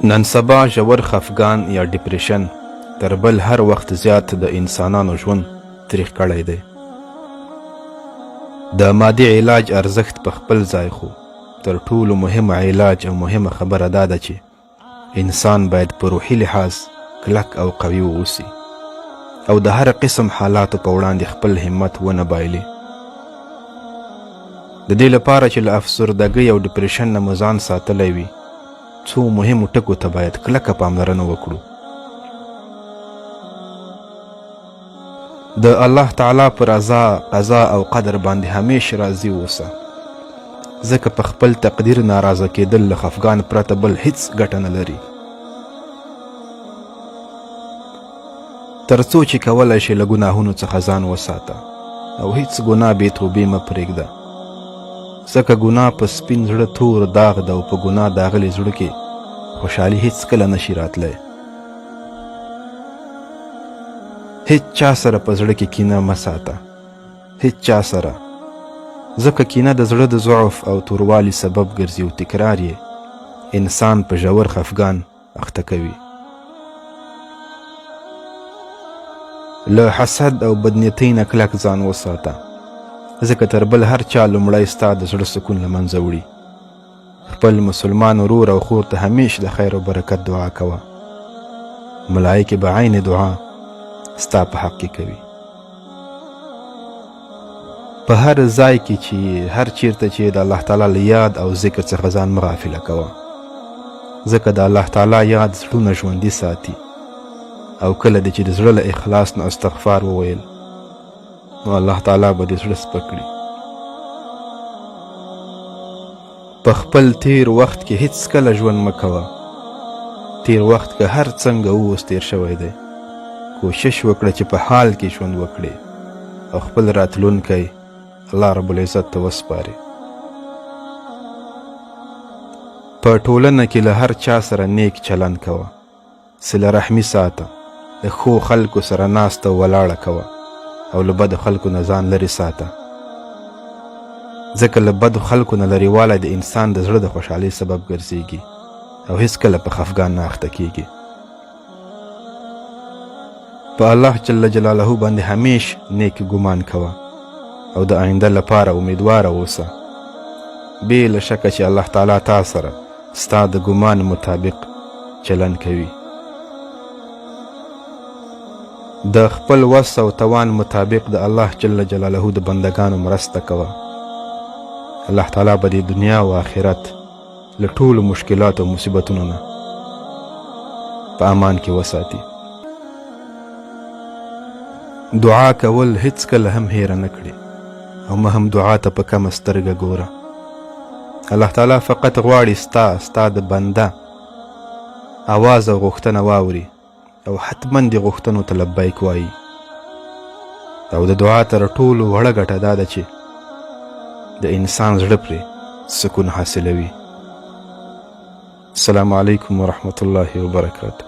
نن سبا ژور خفګان یا ډیپریشن تر بل هر وخت زیات د انسانانو ژوند تریخ کړی دی. د مادي علاج ارزښت په خپل ځای، خو تر ټولو مهمه علاج او مهمه خبره دا ده چې انسان باید په روحي لحاظ کلک او قوي واوسي او د هر قسم حالاتو په وړاندې خپل همت ونه بایلي. د دې لپاره چې له افسردګۍ او ډیپریشن نه مو ځان ساتلی وي، څو مهمو ټکو ته باید کلکه پاملرنه وکړو. د الله تعالی پر قضا او قدر باندې همیش راضي اوسه، ځکه په خپل تقدیر ناراضه کېدل له خفګان پرته بل هیڅ ګټه نه لري. تر څو چې کولی شي له ګناهونو څخه ځان وساته او هیڅ ګناه بې توبې مه پرېږده، ځکه ګناه په سپین زړه تور داغ ده او په ګناه داغلي زړه کې خوشحالي هیڅکله نشي راتلی. هیڅ چا سره په زړه کې کینه مه ساته، هیڅ چا سره، ځکه کینه د زړه د ضعف او توروالي سبب ګرځي او تکرار یې انسان په ژور خفګان اخته کوي. له حسد او بدنیتۍ نه کلک ځان وساته، ځکه تر بل هر چا لومړی ستا د زړه سکون له منځه وړي. خپل مسلمان ورور او خور ته همیش د خیر او برکت دعا کوه، ملایکې به عین دعا ستا په حق کې کوي. په هر ځای کې چې هر چیرته چې د الله تعالی له یاد او ذکر څخه ځان مه غافله کوه، ځکه د الله تعالی یاد زړونه ژوندي ساتي او کله دې چې د زړه له اخلاص نه استغفار وویل، نو الله تعالی به دې زړه سپک کړي. په خپل تیر وخت کې هیڅکله ژوند مه کوه. تیر وخت که هر څنګه اوس تیر شوی دی، کوشش وکړه چې په حال کې ژوند وکړې او خپل راتلونکی الله رب العزت ته وسپارې. په ټولنه کې له هر چا سره نیک چلند کوه، صله رحمي ساته، د ښو خلکو سره ناسته ولاړه کوه او له بدو خلکو نه ځان لرې ساته، ځکه له بدو خلکو نه لرېوالی د انسان د زړه د خوشحالۍ سبب ګرځېږي او هیڅکله په خفګان نه اخته کېږي. په الله جل جلاله باندې همیش نیک ګمان کوه او د آینده لپاره امیدواره اوسه، بې له شکه چې الله تعالی تا سره ستا د ګمان مطابق چلند کوي. د خپل وس او توان مطابق د الله جل جلاله د بندگانو مرسته کوه. الله تعالی به د دنیا او آخرت له ټولو مشکلاتو او مصیبتونو نه په امان کې وساتي. دعا کول هیڅکله هم هیره نه کړي او مه هم دعا ته په کمه سترګه ګوره. الله تعالی فقط غواړي ستا د بنده اواز او غوښتنه واوري او حتما دې غوښتنو ته لبیک وایي. او د دعا تر ټولو وړه ګټه دا ده چې د انسان زړه پرې سکون حاصلوي. السلام علیکم ورحمة الله وبرکاته.